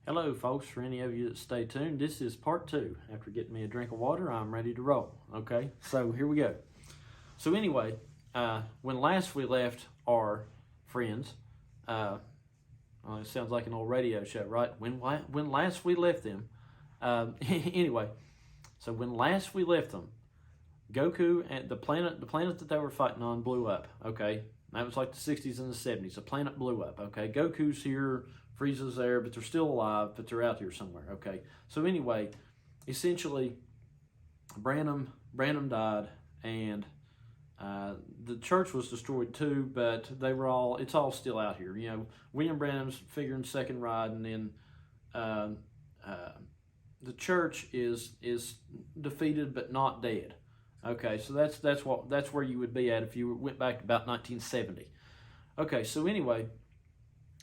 Hello, folks. For any of you that stay tuned, this is part two. After getting me a drink of water, I'm ready to roll. Okay, so here we go. So anyway, when last we left our friends, it sounds like an old radio show, right? When last we left them, anyway, so when last we left them, Goku and the planet that they were fighting on blew up. Okay, that was like the 60s and the 70s. The planet blew up. Okay, Goku's here. Frieza's there, but they're still alive, but they're out here somewhere, okay? So anyway, essentially, Branham died, and the church was destroyed too, but it's all still out here. You know, William Branham's figuring second ride, and then the church is defeated but not dead. Okay, so that's where you would be at if you went back to about 1970. Okay, so anyway,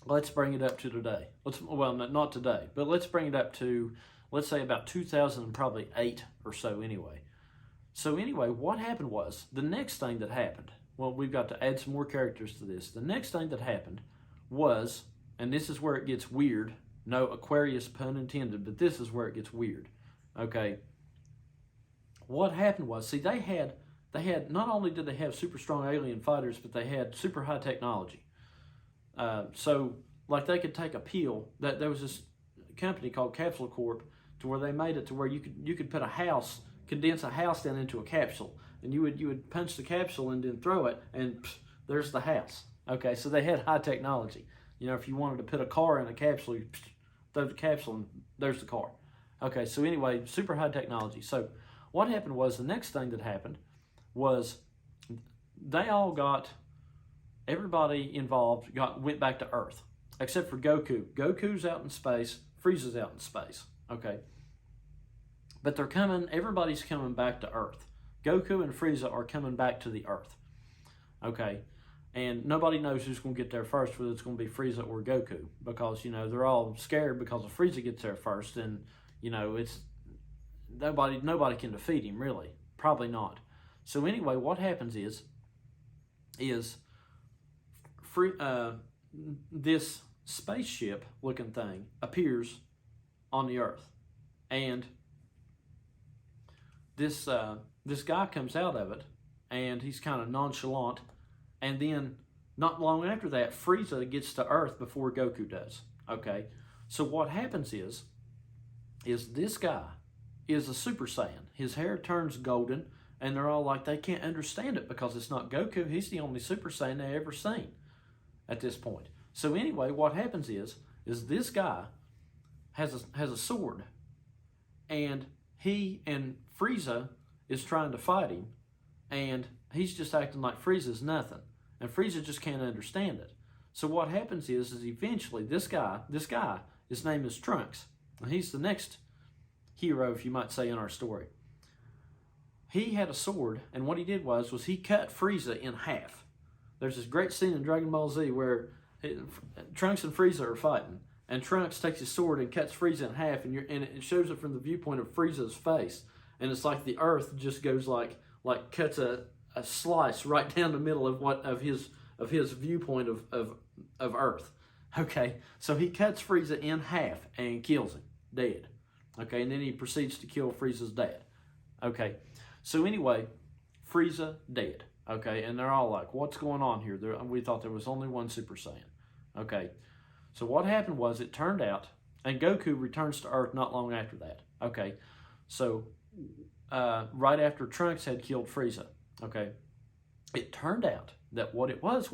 let's bring it up to today. Not today, but let's bring it up to, let's say, about 2008 or so anyway. So anyway, what happened was, the next thing that happened, well, we've got to add some more characters to this. The next thing that happened was, and this is where it gets weird, no Aquarius pun intended, but this is where it gets weird, okay? What happened was, see, they had, not only did they have super strong alien fighters, but they had super high technology. So, like, they could take a pill. That there was this company called Capsule Corp, to where they made it to where you could put condense a house down into a capsule, and you would punch the capsule and then throw it, and there's the house. Okay, so they had high technology. You know, if you wanted to put a car in a capsule, you throw the capsule and there's the car. Okay, so anyway, super high technology. So what happened was, the next thing that happened was everybody involved went back to Earth, except for Goku. Goku's out in space, Frieza's out in space, okay? But everybody's coming back to Earth. Goku and Frieza are coming back to the Earth, okay? And nobody knows who's going to get there first, whether it's going to be Frieza or Goku, because, you know, they're all scared because if Frieza gets there first, then, you know, it's nobody can defeat him, really. Probably not. So anyway, what happens is this spaceship looking thing appears on the Earth, and this guy comes out of it, and he's kind of nonchalant, and then not long after that, Frieza gets to Earth before Goku does. Okay, so what happens is this guy is a Super Saiyan. His hair turns golden, and they're all like, they can't understand it because it's not Goku. He's the only Super Saiyan they've ever seen at this point. So anyway, what happens is this guy has a sword, and he and Frieza is trying to fight him, and he's just acting like Frieza's nothing, and Frieza just can't understand it. So what happens is eventually this guy, his name is Trunks, and he's the next hero, if you might say, in our story. He had a sword, and what he did was he cut Frieza in half. There's this great scene in Dragon Ball Z where Trunks and Frieza are fighting, and Trunks takes his sword and cuts Frieza in half, and it shows it from the viewpoint of Frieza's face, and it's like the Earth just goes like cuts a slice right down the middle of his viewpoint of Earth. Okay, so he cuts Frieza in half and kills him dead. Okay, and then he proceeds to kill Frieza's dad. Okay, so anyway, Frieza dead. Okay, and they're all like, what's going on here? We thought there was only one Super Saiyan. Okay, so what happened was, it turned out, and Goku returns to Earth not long after that. Okay, so right after Trunks had killed Frieza, okay, it turned out that what it was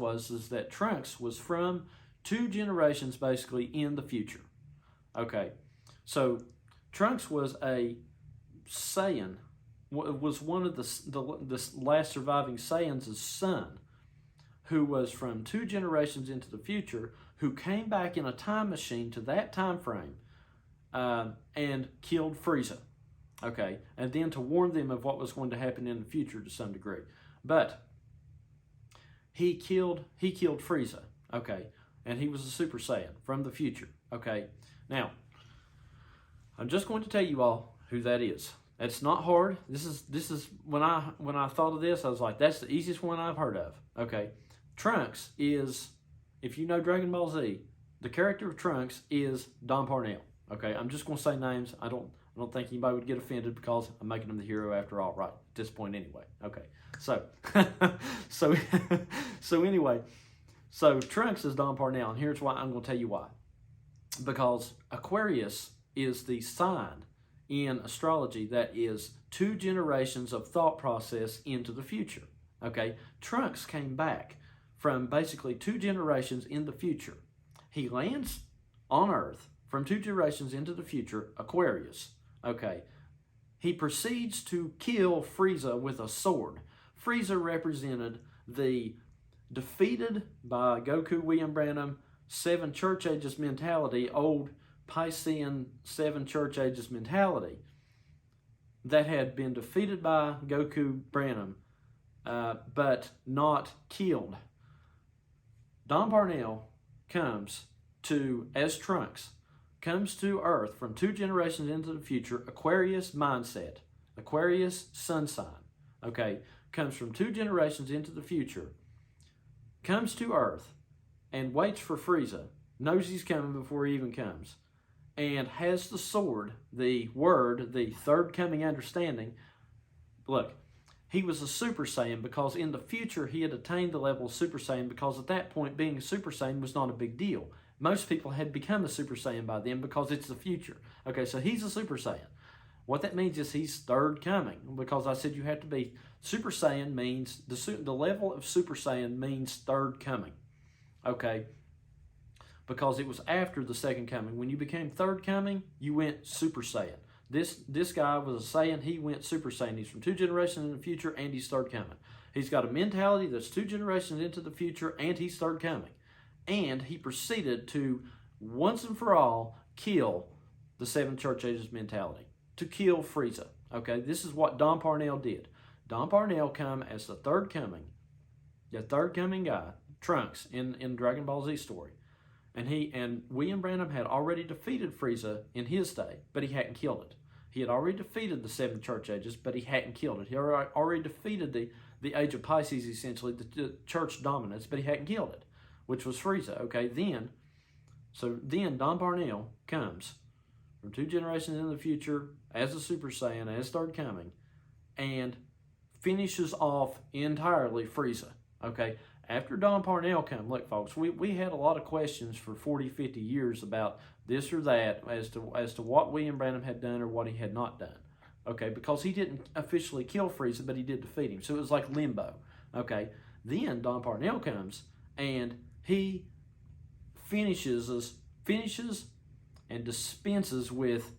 that Trunks was from 2 generations basically in the future. Okay, so Trunks was a Saiyan, was one of the last surviving Saiyans' son, who was from 2 generations into the future, who came back in a time machine to that time frame and killed Frieza. Okay, and then to warn them of what was going to happen in the future to some degree. But he killed Frieza. Okay, and he was a Super Saiyan from the future. Okay, now I'm just going to tell you all who that is. It's not hard. This is when I thought of this, I was like, that's the easiest one I've heard of. Okay, Trunks is, if you know Dragon Ball Z, the character of Trunks is Don Parnell. Okay, I'm just going to say names. I don't think anybody would get offended because I'm making him the hero after all, right? At this point, anyway. Okay, so so so anyway, so Trunks is Don Parnell, and here's why. I'm going to tell you why. Because Aquarius is the sign in astrology that is 2 generations of thought process into the future. Okay, Trunks came back from basically 2 generations in the future. He lands on Earth from 2 generations into the future, Aquarius. Okay, he proceeds to kill Frieza with a sword. Frieza represented the defeated by Goku, William Branham, 7 church ages mentality, old Piscean 7 church ages mentality that had been defeated by Goku Branham, but not killed. Don Parnell comes to, as Trunks, comes to Earth from 2 generations into the future, Aquarius mindset, Aquarius sun sign, okay, comes from 2 generations into the future, comes to Earth and waits for Frieza, knows he's coming before he even comes, and has the sword, the word, the third coming understanding. Look, he was a Super Saiyan because in the future he had attained the level of Super Saiyan, because at that point being a Super Saiyan was not a big deal. Most people had become a Super Saiyan by then because it's the future. Okay, so he's a Super Saiyan. What that means is he's third coming, because I said you have to be, Super Saiyan means, the level of Super Saiyan means third coming. Okay, because it was after the second coming. When you became third coming, you went Super Saiyan. This guy was a Saiyan, he went Super Saiyan. He's from 2 generations in the future and he's third coming. He's got a mentality that's 2 generations into the future and he's third coming. And he proceeded to, once and for all, kill the 7 church ages mentality. To kill Frieza. Okay, this is what Don Parnell did. Don Parnell come as the third coming guy, Trunks, in Dragon Ball Z story. And William Branham had already defeated Frieza in his day, but he hadn't killed it. He had already defeated the 7 church ages, but he hadn't killed it. He already defeated the age of Pisces, essentially, the church dominance, but he hadn't killed it, which was Frieza. Okay, then Don Parnell comes from 2 generations in the future as a Super Saiyan, as third coming, and finishes off entirely Frieza. Okay, after Don Parnell come, look folks, we had a lot of questions for 40, 50 years about this or that as to what William Branham had done or what he had not done. Okay, because he didn't officially kill Frieza, but he did defeat him. So it was like limbo. Okay, then Don Parnell comes and he finishes and dispenses with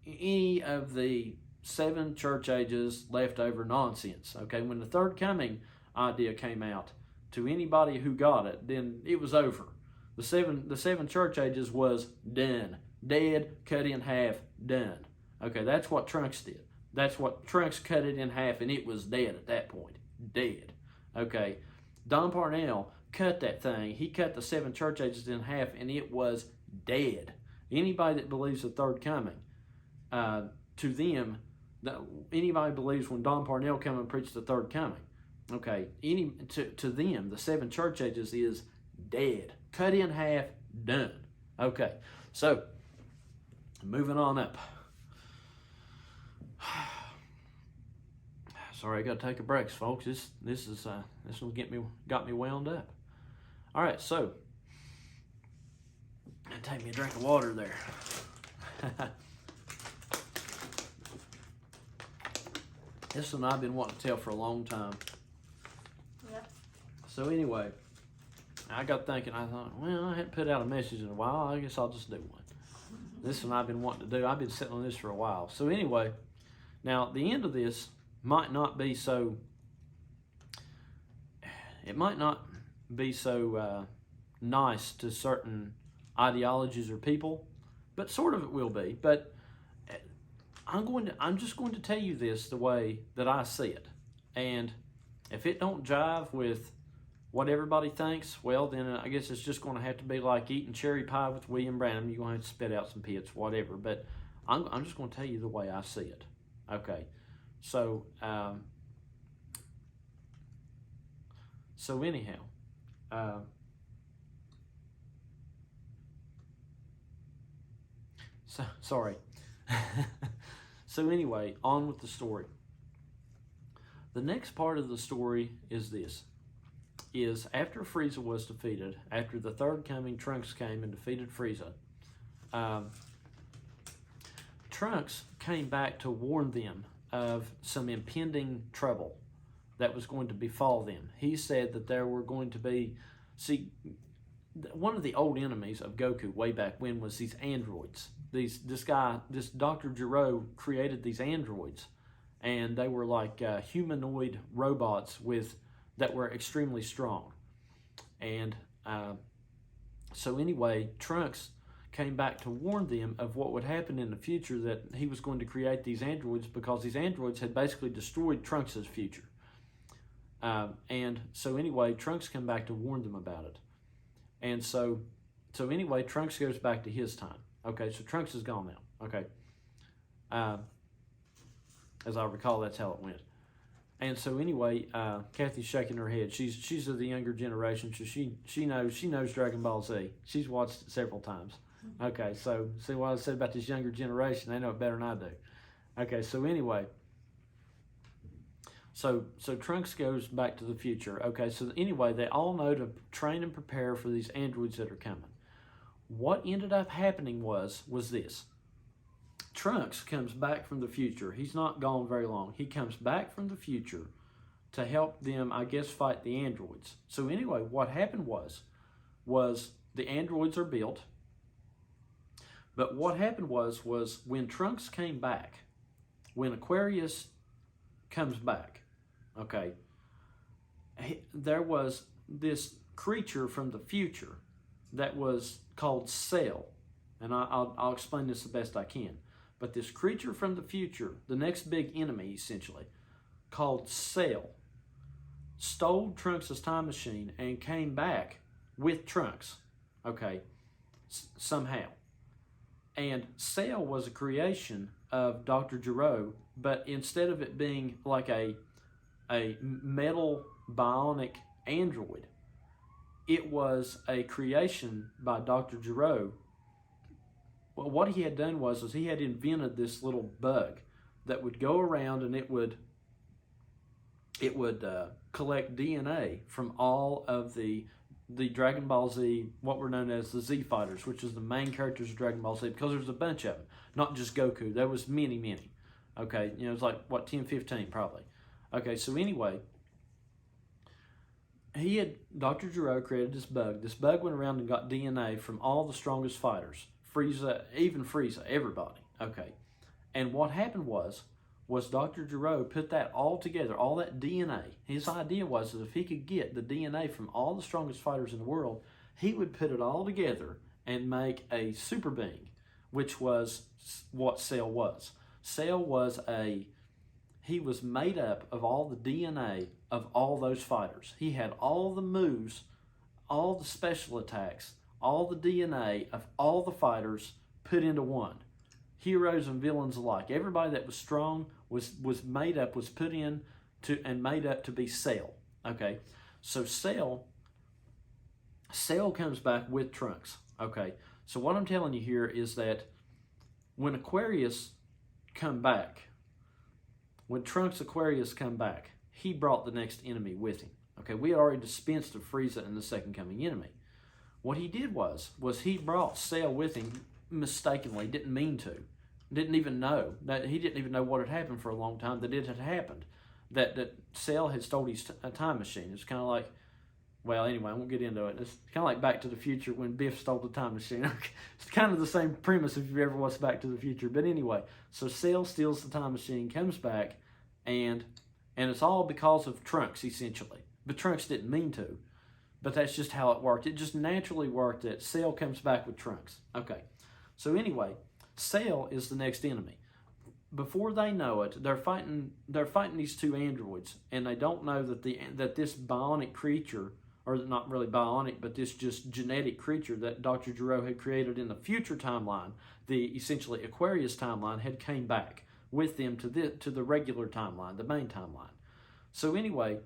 any of the 7 church ages leftover nonsense. Okay, when the third coming idea came out to anybody who got it, then it was over. The seven church ages was done, dead, cut in half, done. Okay, that's what Trunks did. That's what Trunks cut it in half, and it was dead at that point, dead. Okay, Don Parnell cut that thing. He cut the 7 church ages in half, and it was dead. Anybody that believes the third coming, to them, anybody believes when Don Parnell come and preach the third coming, okay, to them, the 7 church ages is dead, cut in half, done. Okay, so moving on up. Sorry, I got to take a break, folks. This one got me wound up. All right, so take me a drink of water there. This one I've been wanting to tell for a long time. Yep. So anyway, I got thinking, I thought, well, I hadn't put out a message in a while. I guess I'll just do one. This one I've been wanting to do. I've been sitting on this for a while. So anyway, now the end of this might not be so, it might not be so nice to certain ideologies or people, but sort of it will be. But I'm just going to tell you this the way that I see it. And if it don't jive with what everybody thinks, well, then I guess it's just going to have to be like eating cherry pie with William Branham. You're going to have to spit out some pits, whatever. But I'm just going to tell you the way I see it. Okay. So anyhow, Sorry. So anyway, on with the story. The next part of the story is this. Is after Frieza was defeated, after the third coming, Trunks came and defeated Frieza. Trunks came back to warn them of some impending trouble that was going to befall them. He said that there were going to be, one of the old enemies of Goku way back when was these androids. This Dr. Gero created these androids, and they were like humanoid robots that were extremely strong. And so anyway, Trunks came back to warn them of what would happen in the future, that he was going to create these androids because these androids had basically destroyed Trunks' future. And so anyway, Trunks came back to warn them about it. And so anyway, Trunks goes back to his time. Okay, so Trunks is gone now. Okay. As I recall, that's how it went. And so anyway, Kathy's shaking her head. She's of the younger generation, so she knows Dragon Ball Z. She's watched it several times. Okay, so see what I said about this younger generation? They know it better than I do. Okay, so anyway, so Trunks goes back to the future. Okay, so anyway, they all know to train and prepare for these androids that are coming. What ended up happening was this. Trunks comes back from the future. He's not gone very long. He comes back from the future to help them, I guess, fight the androids. So anyway, what happened was the androids are built. But what happened was when Trunks came back, when Aquarius comes back, okay, there was this creature from the future that was called Cell. And I'll explain this the best I can. But this creature from the future, the next big enemy essentially, called Cell, stole Trunks' time machine and came back with Trunks, okay, somehow. And Cell was a creation of Dr. Gero, but instead of it being like a metal bionic android, it was a creation by Dr. Gero. Well, what he had done was he had invented this little bug that would go around and it would collect DNA from all of the Dragon Ball Z, what were known as the Z Fighters, which is the main characters of Dragon Ball Z, because there's a bunch of them, not just Goku. There was many. Okay, it was like, 10, 15 probably. Okay, so anyway, Dr. Gero created this bug. This bug went around and got DNA from all the strongest fighters. Frieza, everybody. Okay. And what happened was Dr. Gero put that all together, all that DNA. His idea was that if he could get the DNA from all the strongest fighters in the world, he would put it all together and make a super being, which was what Cell was. Cell was he was made up of all the DNA of all those fighters. He had all the moves, all the special attacks, all the DNA of all the fighters put into one. Heroes and villains alike. Everybody that was strong was made up, was put in to and made up to be Cell. Okay, so Cell comes back with Trunks. Okay, so what I'm telling you here is that when Aquarius come back, when Trunks Aquarius come back, he brought the next enemy with him. Okay, we had already dispensed of Frieza and the second coming enemy. What he did was he brought Cell with him mistakenly, didn't mean to, didn't even know, that he didn't even know what had happened for a long time, that it had happened, that Cell had stole his time machine. It's kind of like, well, anyway, I won't get into it. It's kind of like Back to the Future when Biff stole the time machine. It's kind of the same premise if you've ever watched Back to the Future. But anyway, so Cell steals the time machine, comes back, and it's all because of Trunks, essentially. But Trunks didn't mean to. But that's just how it worked. It just naturally worked that Cell comes back with Trunks. Okay. So anyway, Cell is the next enemy. Before they know it, they're fighting these two androids, and they don't know that this bionic creature, or not really bionic, but this just genetic creature that Dr. Gero had created in the future timeline, the essentially Aquarius timeline, had came back with them to the regular timeline, the main timeline. So anyway,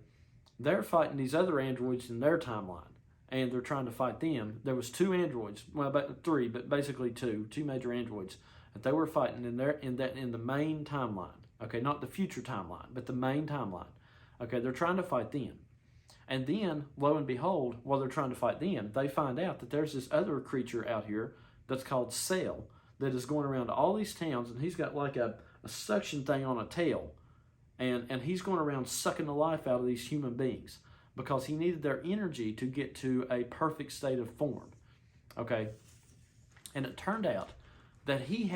they're fighting these other androids in their timeline, and they're trying to fight them. There was two androids, well, about three, but basically two major androids, that they were fighting in the main timeline. Okay, not the future timeline, but the main timeline. Okay, they're trying to fight them. And then, lo and behold, while they're trying to fight them, they find out that there's this other creature out here that's called Cell that is going around to all these towns, and he's got like a suction thing on a tail. And he's going around sucking the life out of these human beings because he needed their energy to get to a perfect state of form. Okay? And it turned out that he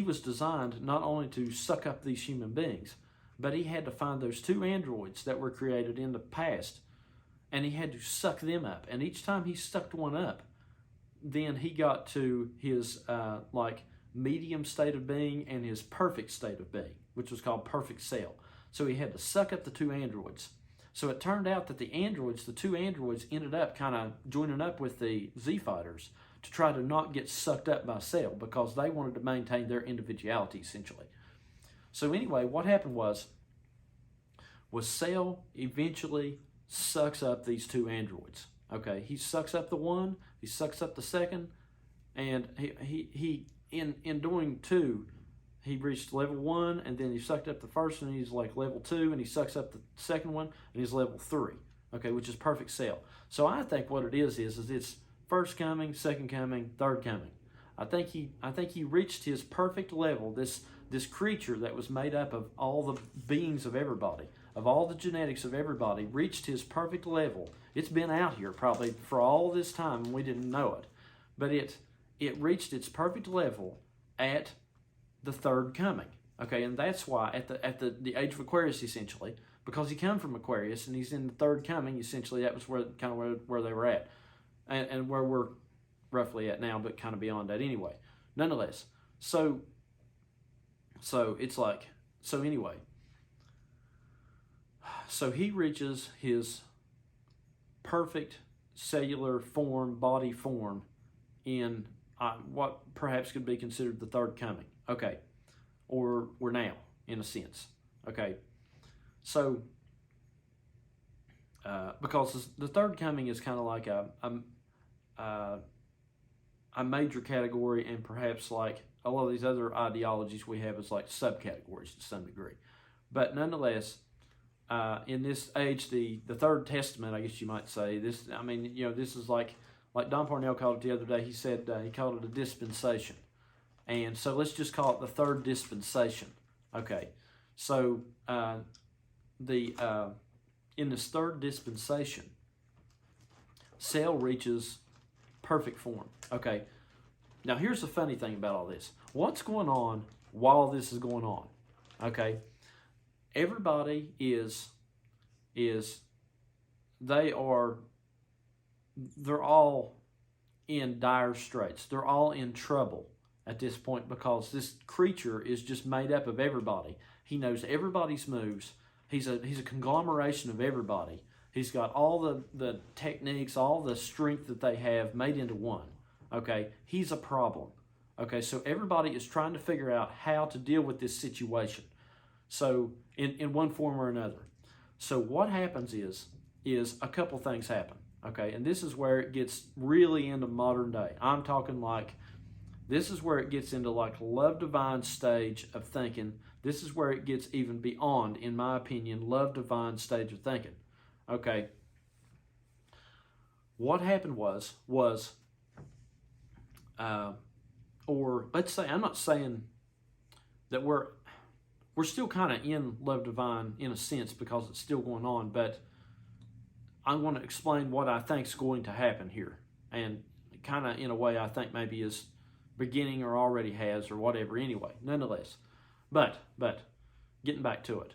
was designed not only to suck up these human beings, but he had to find those 2 androids that were created in the past, and he had to suck them up. And each time he sucked one up, then he got to his medium state of being and his perfect state of being, which was called perfect cell. So he had to suck up the 2 androids. So it turned out that the 2 androids ended up kind of joining up with the Z Fighters to try to not get sucked up by Cell because they wanted to maintain their individuality, essentially. So anyway, what happened was Cell eventually sucks up these 2 androids. Okay, he sucks up the one, he sucks up the second, and he in doing 2, he reached level 1, and then he sucked up the first one, and he's like level 2, and he sucks up the second one, and he's level 3. Okay, which is perfect cell. So I think what it is it's first coming, second coming, third coming. I think he reached his perfect level. This creature that was made up of all the beings of everybody, of all the genetics of everybody, reached his perfect level. It's been out here probably for all this time, and we didn't know it. But it reached its perfect level at the third coming. Okay, and that's why at the age of Aquarius, essentially, because he come from Aquarius and he's in the third coming, essentially that was where they were at, and where we're roughly at now, but kind of beyond that anyway. Nonetheless, so it's like, so anyway, so he reaches his perfect cellular form, body form, in what perhaps could be considered the third coming. Okay, or we're now, in a sense. Okay, so because the third coming is kind of like a major category, and perhaps like a lot of these other ideologies we have as like subcategories to some degree. But nonetheless, in this age, the third testament, I guess you might say, this is like Don Parnell called it the other day. He said he called it a dispensation. And so let's just call it the third dispensation. Okay, so in this third dispensation, Cell reaches perfect form. Okay, now here's the funny thing about all this. What's going on while this is going on? Okay, everybody they're all in dire straits. They're all in trouble at this point because this creature is just made up of everybody. He knows everybody's moves. He's a conglomeration of everybody. He's got all the techniques, all the strength that they have made into one. Okay, he's a problem. Okay, so everybody is trying to figure out how to deal with this situation. So in one form or another. So what happens is a couple things happen. Okay, and this is where it gets really into modern day. I'm talking like, this is where it gets into like love divine stage of thinking. This is where it gets even beyond, in my opinion, love divine stage of thinking. Okay. What happened was, or let's say, I'm not saying that we're still kind of in love divine in a sense because it's still going on, but I want to explain what I think is going to happen here, and kind of in a way I think maybe is beginning or already has or whatever. Anyway, nonetheless, but getting back to it.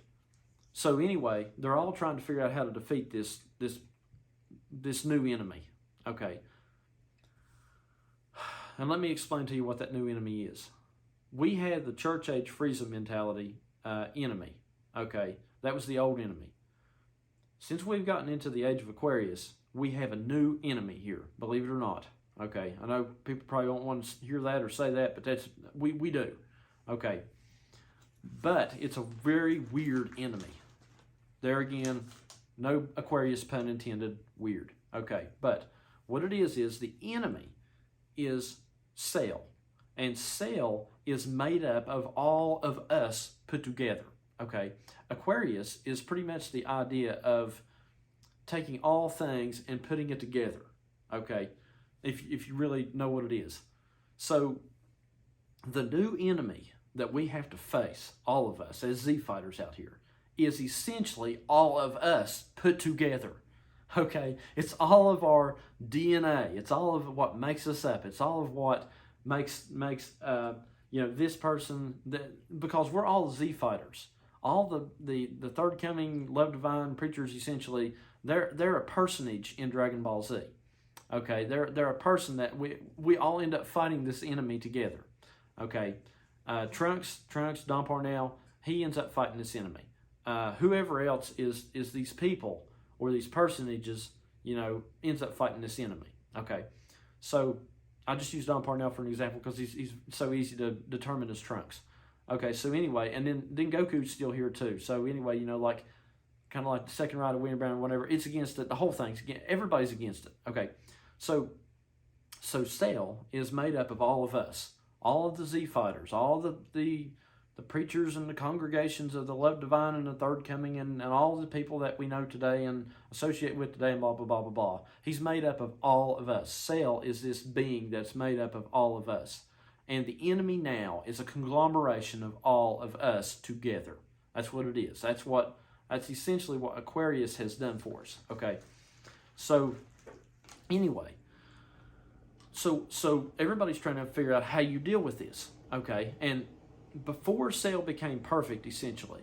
So anyway, they're all trying to figure out how to defeat this new enemy. Okay, and let me explain to you what that new enemy is. We had the church age Frieza mentality enemy. Okay, that was the old enemy. Since we've gotten into the age of Aquarius, we have a new enemy here, believe it or not. Okay, I know people probably don't want to hear that or say that, but that's we do. Okay, but it's a very weird enemy. There again, no Aquarius pun intended, weird. Okay, but what it is the enemy is Cell. And Cell is made up of all of us put together. Okay, Aquarius is pretty much the idea of taking all things and putting it together. Okay, if you really know what it is. So the new enemy that we have to face, all of us as Z fighters out here, is essentially all of us put together. Okay, it's all of our DNA. It's all of what makes us up. It's all of what makes this person because we're all Z fighters. All the third coming love divine preachers essentially they're a personage in Dragon Ball Z. Okay, they're a person that we all end up fighting this enemy together. Okay, Trunks, Don Parnell, he ends up fighting this enemy. Whoever else is these people or these personages, ends up fighting this enemy. Okay, so I just use Don Parnell for an example because he's so easy to determine as Trunks. Okay, so anyway, and then Goku's still here too. So anyway, kind of like the second ride of William Brown or whatever, it's against it. The whole thing's against, everybody's against it. Okay, so Cell is made up of all of us, all of the Z fighters, all the preachers and the congregations of the love divine and the third coming and all the people that we know today and associate with today and blah, blah, blah, blah, blah. He's made up of all of us. Cell is this being that's made up of all of us. And the enemy now is a conglomeration of all of us together. That's what it is. That's essentially what Aquarius has done for us. Okay. So anyway, so everybody's trying to figure out how you deal with this. Okay. And before Cell became perfect, essentially,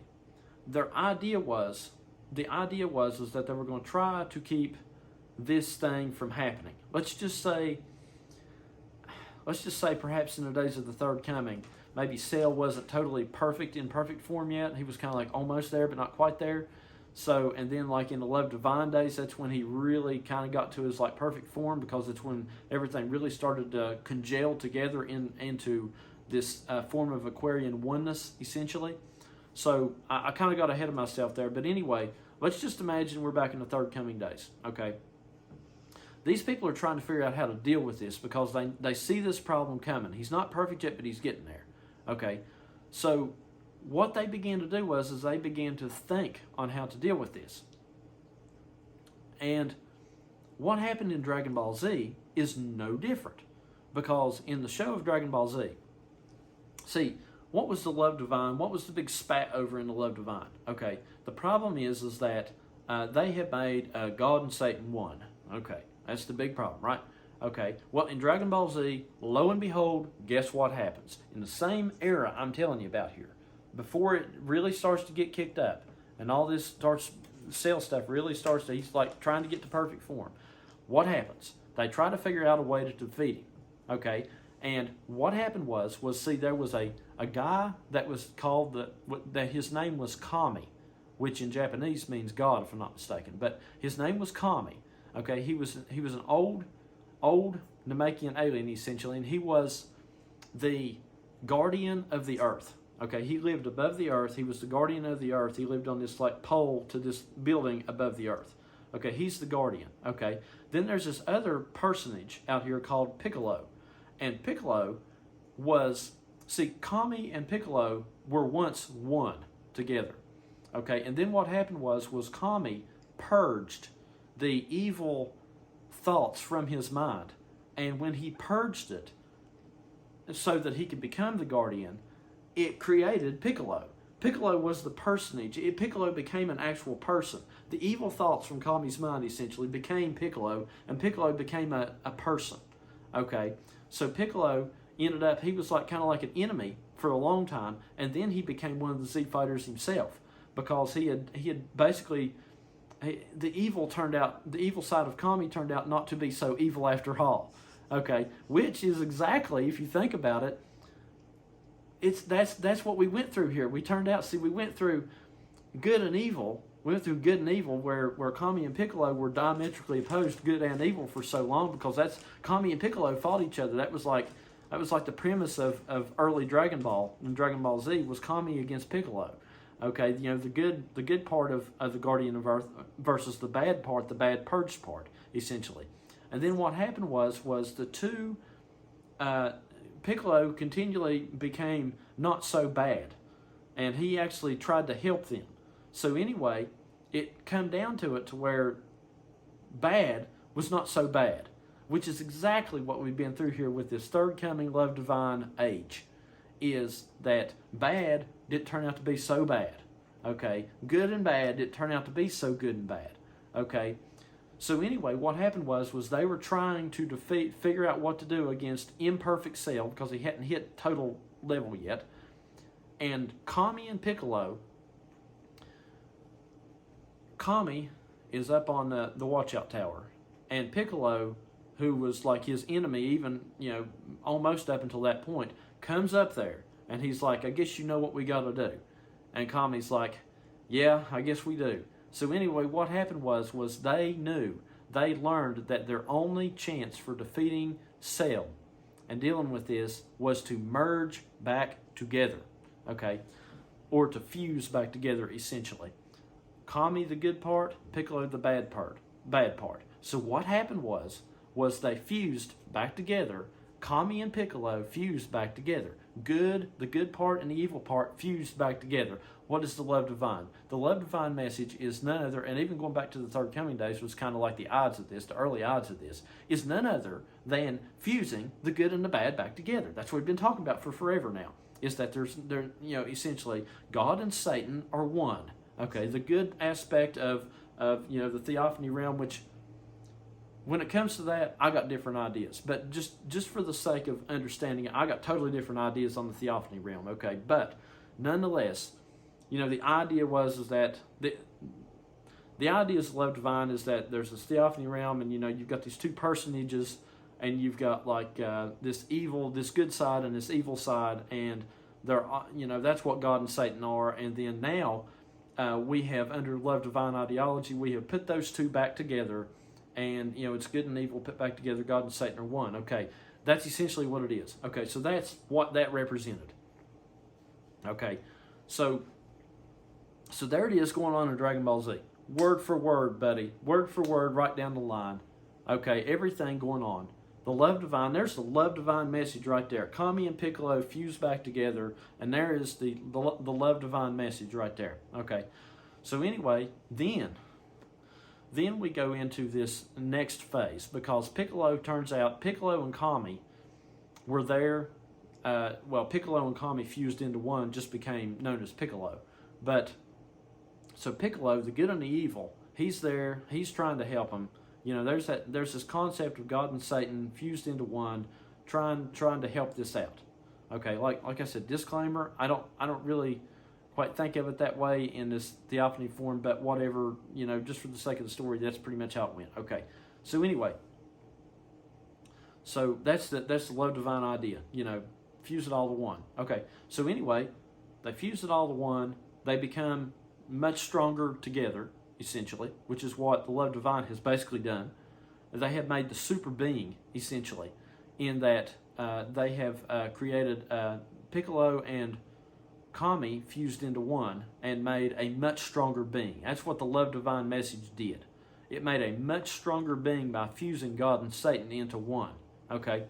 the idea was is that they were going to try to keep this thing from happening. Let's just say perhaps in the days of the third coming, maybe Cell wasn't totally in perfect form yet. He was kind of like almost there, but not quite there. So, and then like in the Love Divine days, that's when he really kind of got to his like perfect form, because it's when everything really started to congeal together into this form of Aquarian oneness, essentially. So I kind of got ahead of myself there. But anyway, let's just imagine we're back in the third coming days, okay? These people are trying to figure out how to deal with this because they see this problem coming. He's not perfect yet, but he's getting there, okay? So what they began to do was they began to think on how to deal with this. And what happened in Dragon Ball Z is no different, because in the show of Dragon Ball Z, see, what was the Love Divine? What was the big spat over in the Love Divine? Okay, the problem is that they have made God and Satan one. Okay, that's the big problem, right? Okay, well, in Dragon Ball Z, lo and behold, guess what happens? In the same era I'm telling you about here, before it really starts to get kicked up, and all this Cell stuff really starts to, he's like trying to get to perfect form. What happens? They try to figure out a way to defeat him, okay? And what happened was see, there was a guy that was called, that his name was Kami, which in Japanese means God, if I'm not mistaken. But his name was Kami. Okay, he was an old Namekian alien, essentially, and he was the guardian of the earth. Okay, he lived above the earth. He was the guardian of the earth. He lived on this like pole to this building above the earth. Okay, he's the guardian. Okay, then there's this other personage out here called Piccolo. And Piccolo Kami and Piccolo were once one together. Okay, and then what happened was Kami purged the evil thoughts from his mind. And when he purged it so that he could become the guardian, it created Piccolo. Piccolo was the personage. Piccolo became an actual person. The evil thoughts from Kami's mind essentially became Piccolo, and Piccolo became a person. Okay, so Piccolo ended up, he was like kind of like an enemy for a long time, and then he became one of the Z fighters himself, because he had basically, the evil side of Kami turned out not to be so evil after all. Okay, which is exactly, if you think about it, that's what we went through here. We went through good and evil. We went through good and evil, where Kami and Piccolo were diametrically opposed, good and evil, for so long, because that's Kami and Piccolo fought each other. That was like the premise of early Dragon Ball and Dragon Ball Z was Kami against Piccolo. Okay, the good part of the Guardian of Earth versus the bad part, the bad purged part, essentially. And then what happened was the two Piccolo continually became not so bad, and he actually tried to help them. So anyway, it come down to it to where bad was not so bad, which is exactly what we've been through here with this third coming love divine age, is that bad didn't turn out to be so bad. Okay, good and bad didn't turn out to be so good and bad. Okay, so anyway, what happened was they were trying to figure out what to do against imperfect Cell because he hadn't hit total level yet. And Kami and Piccolo, Kami is up on the watchout tower, and Piccolo, who was like his enemy, even almost up until that point, comes up there, and he's like, "I guess you know what we got to do." And Kami's like, "Yeah, I guess we do." So anyway, what happened was they learned that their only chance for defeating Cell and dealing with this was to merge back together, okay, or to fuse back together essentially. Kami the good part, Piccolo the bad part. So what happened was they fused back together. Kami and Piccolo fused back together. The good part and the evil part fused back together. What is the love divine? The love divine message is none other, and even going back to the third coming days was kind of like the early odds of this, is none other than fusing the good and the bad back together. That's what we've been talking about for forever now, is that they're essentially God and Satan are one. Okay, the good aspect of the theophany realm, which when it comes to that, I got different ideas. But just for the sake of understanding it, I got totally different ideas on the theophany realm, okay? But nonetheless, the idea is that the idea of love divine is that there's this theophany realm, and you've got these two personages, and you've got like this good side and this evil side, and they're that's what God and Satan are. And then now we have, under love divine ideology, we have put those two back together. And, it's good and evil put back together. God and Satan are one. Okay, that's essentially what it is. Okay, so that's what that represented. Okay, so there it is going on in Dragon Ball Z. Word for word, buddy. Word for word, right down the line. Okay, everything going on. The love divine, there's the love divine message right there. Kami and Piccolo fuse back together, and there is the love divine message right there. Okay, so anyway, then we go into this next phase, because Piccolo and Kami were there. Piccolo and Kami fused into one, just became known as Piccolo. But so Piccolo, the good and the evil, he's there. He's trying to help him. There's this concept of God and Satan fused into one, trying to help this out. Okay, like I said, disclaimer: I don't really quite think of it that way in this theophany form, but whatever, just for the sake of the story, that's pretty much how it went. Okay, so anyway, so that's the love divine idea, fuse it all to one. Okay, so anyway, they fuse it all to one, they become much stronger together, essentially, which is what the love divine has basically done. They have made the super being, essentially, in that they have created Piccolo and Kami fused into one and made a much stronger being. That's what the love divine message did. It made a much stronger being by fusing God and Satan into one. Okay,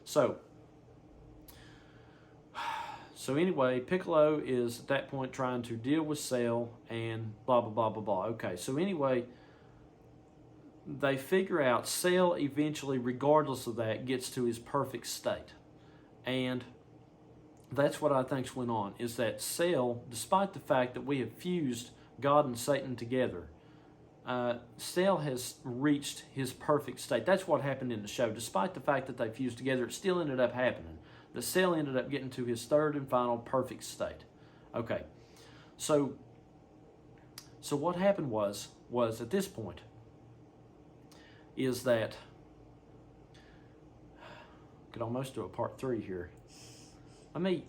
so anyway, Piccolo is at that point trying to deal with Cell and blah blah blah blah blah. Okay, so anyway, they figure out Cell eventually, regardless of that, gets to his perfect state, and that's what I think's went on, is that Cell, despite the fact that we have fused God and Satan together, Cell has reached his perfect state. That's what happened in the show. Despite the fact that they fused together, it still ended up happening. The Cell ended up getting to his third and final perfect state. Okay, so what happened was at this point is that, could almost do a part 3 here. Let me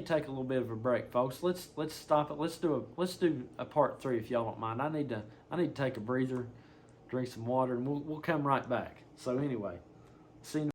take a little bit of a break, folks. Let's stop it. Let's do a part 3 if y'all don't mind. I need to take a breather, drink some water, and we'll come right back. So anyway, see you.